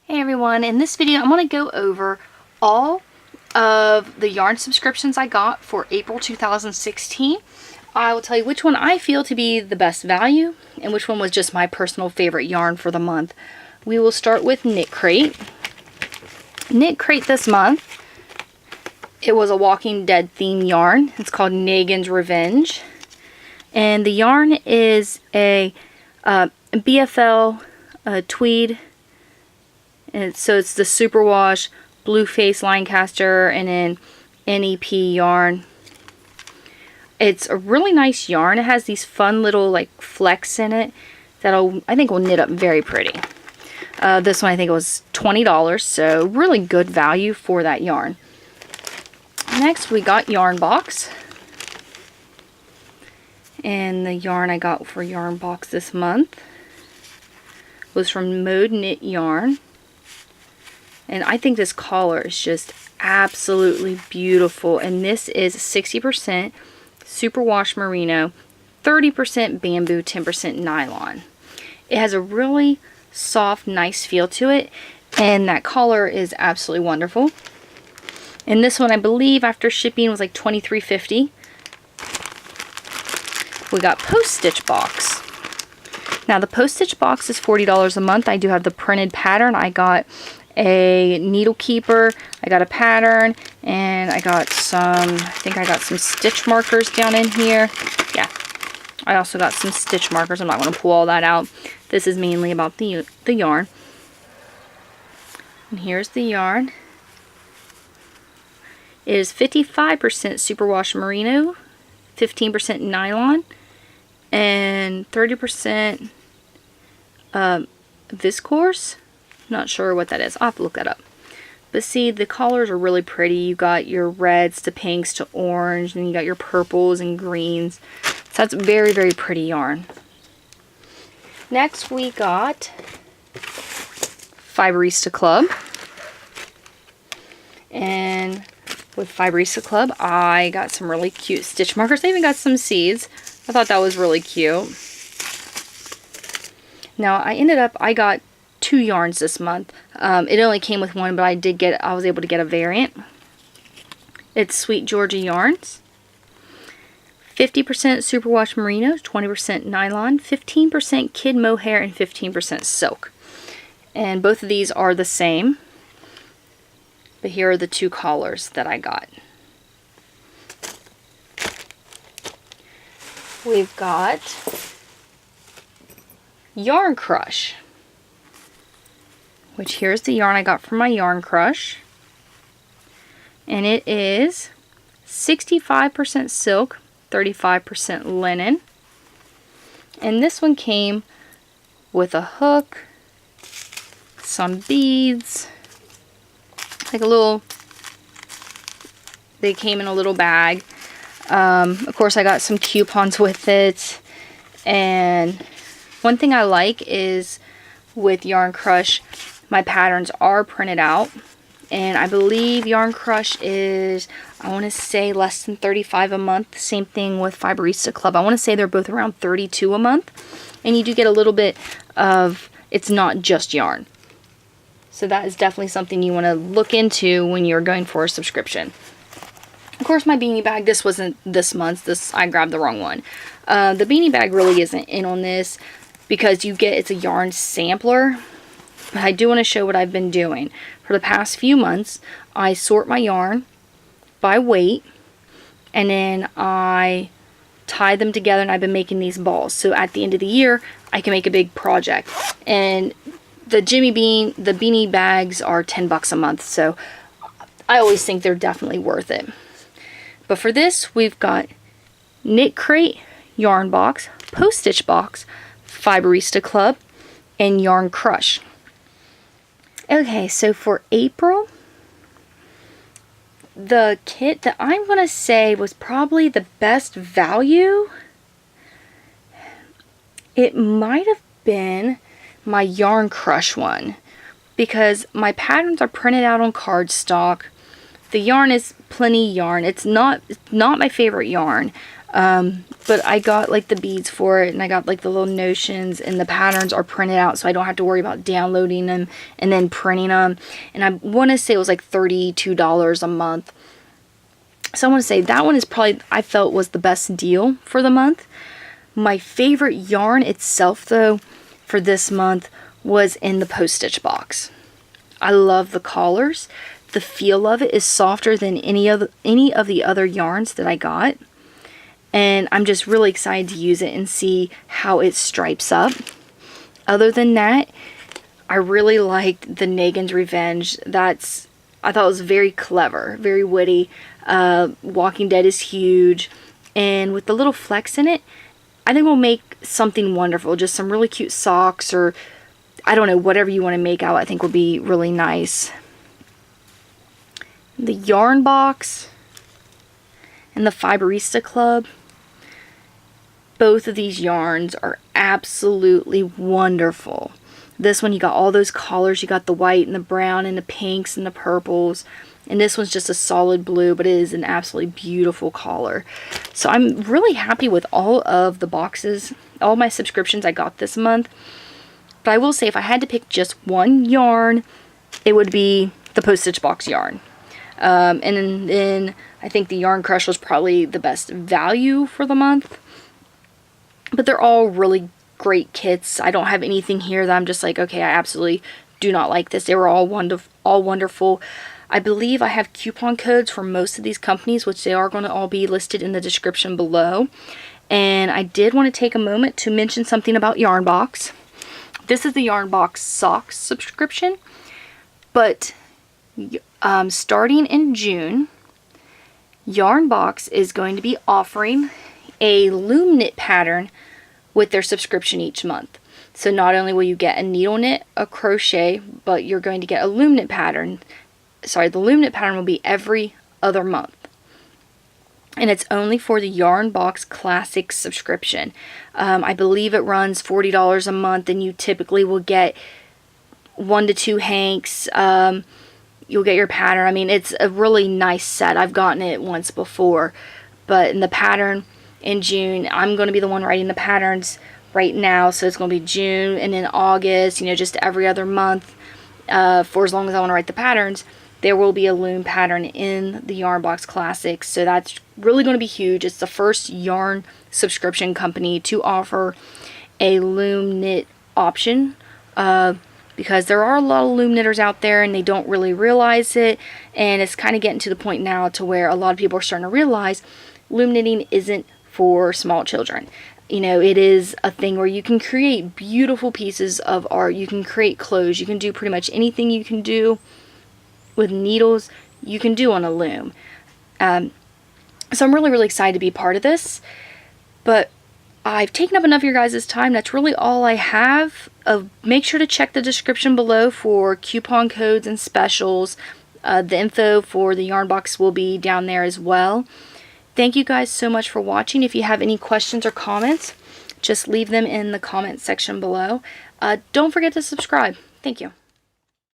Hey everyone, in this video I'm going to go over all of the yarn subscriptions I got for April 2016. I will tell you which one I feel to be the best value and which one was just my personal favorite yarn for the month. We will start with Knit Crate. Knit Crate this month, it was a Walking Dead theme yarn. It's called Negan's Revenge. And the yarn is a BFL tweed. And so it's the Superwash, Blue Face Lancaster, and then NEP yarn. It's a really nice yarn. It has these fun little like flecks in it that I think will knit up very pretty. This one I think it was $20, so really good value for that yarn. Next we got Yarn Box. And the yarn I got for Yarn Box this month was from Mode Knit Yarn. And I think this collar is just absolutely beautiful. And this is 60% superwash merino, 30% bamboo, 10% nylon. It has a really soft, nice feel to it. And that collar is absolutely wonderful. And this one, I believe, after shipping was like $23.50. We got Post Stitch Box. Now the Post Stitch Box is $40 a month. I do have the printed pattern. I got a needle keeper, I got a pattern, and I got some stitch markers down in here. Yeah, I also got some stitch markers. I'm not going to pull all that out. This is mainly about the yarn. And here's the yarn. It is 55% superwash merino, 15% nylon, and 30% viscose. Not sure what that is. I'll have to look that up. But see, the colors are really pretty. You got your reds to pinks to orange, and you got your purples and greens. So that's very, very pretty yarn. Next we got Fiberista Club. And with Fiberista Club, I got some really cute stitch markers. I even got some seeds. I thought that was really cute. Now I got 2 yarns this month. It only came with one, but I was able to get a variant. It's Sweet Georgia Yarns. 50% superwash merino, 20% nylon, 15% kid mohair, and 15% silk. And both of these are the same. But here are the 2 collars that I got. We've got Yarn Crush, which here's the yarn I got from my Yarn Crush. And it is 65% silk, 35% linen. And this one came with a hook, some beads, like they came in a little bag. Of course I got some coupons with it. And one thing I like is with Yarn Crush, my patterns are printed out, and I believe Yarn Crush is, I want to say, less than $35 a month. Same thing with Fiberista Club. I want to say they're both around $32 a month, and you do get a little bit of, it's not just yarn. So that is definitely something you want to look into when you're going for a subscription. Of course, my beanie bag, this wasn't this month. I grabbed the wrong one. The beanie bag really isn't in on this because it's a yarn sampler. But I do want to show what I've been doing. For the past few months, I sort my yarn by weight, and then I tie them together, and I've been making these balls. So at the end of the year, I can make a big project. And the beanie bags are $10 a month, so I always think they're definitely worth it. But for this, we've got Knit Crate, Yarn Box, Post Stitch Box, Fiberista Club, and Yarn Crush. Okay, so for April, the kit that I'm going to say was probably the best value, it might have been my Yarn Crush one, because my patterns are printed out on cardstock. The yarn is plenty yarn. It's not my favorite yarn. But I got like the beads for it, and I got like the little notions, and the patterns are printed out, so I don't have to worry about downloading them and then printing them. And I want to say it was like $32 a month. So I want to say that one is probably, I felt, was the best deal for the month. My favorite yarn itself, though, for this month was in the post-stitch box. I love the collars. The feel of it is softer than any of the other yarns that I got. And I'm just really excited to use it and see how it stripes up. Other than that, I really liked the Negan's Revenge. I thought it was very clever, very witty. Walking Dead is huge. And with the little flex in it, I think we'll make something wonderful. Just some really cute socks, or I don't know, whatever you want to make out, I think will be really nice. The Yarn Box and the Fiberista Club. Both of these yarns are absolutely wonderful. This one, you got all those colors. You got the white and the brown and the pinks and the purples. And this one's just a solid blue, but it is an absolutely beautiful collar. So I'm really happy with all of the boxes, all my subscriptions I got this month. But I will say, if I had to pick just one yarn, it would be the Postage Box yarn. And then I think the Yarn Crush was probably the best value for the month. But they're all really great kits. I don't have anything here that I'm just like, okay, I absolutely do not like this. They were all wonderful. I believe I have coupon codes for most of these companies, which they are going to all be listed in the description below. And I did want to take a moment to mention something about Yarn Box. This is the Yarn Box socks subscription. But starting in June, Yarn Box is going to be offering a loom knit pattern with their subscription each month. So not only will you get a needle knit, a crochet, but you're going to get a loom knit pattern. Sorry, the loom knit pattern will be every other month. And it's only for the Yarn Box Classic subscription. I believe it runs $40 a month, and you typically will get 1 to 2 hanks. You'll get your pattern. I mean, it's a really nice set. I've gotten it once before. But in the pattern in June, I'm going to be the one writing the patterns right now. So it's going to be June and then August, you know, just every other month. For as long as I want to write the patterns, there will be a loom pattern in the Yarn Box Classics. So that's really going to be huge. It's the first yarn subscription company to offer a loom knit option. Because there are a lot of loom knitters out there, and they don't really realize it. And it's kind of getting to the point now to where a lot of people are starting to realize loom knitting isn't for small children. You know, it is a thing where you can create beautiful pieces of art. You can create clothes. You can do pretty much anything you can do with needles, you can do on a loom. So I'm really, really excited to be part of this. But I've taken up enough of your guys' time. That's really all I have. Make sure to check the description below for coupon codes and specials. The info for the Yarn Box will be down there as well. Thank you guys so much for watching. If you have any questions or comments, just leave them in the comment section below. Don't forget to subscribe. Thank you.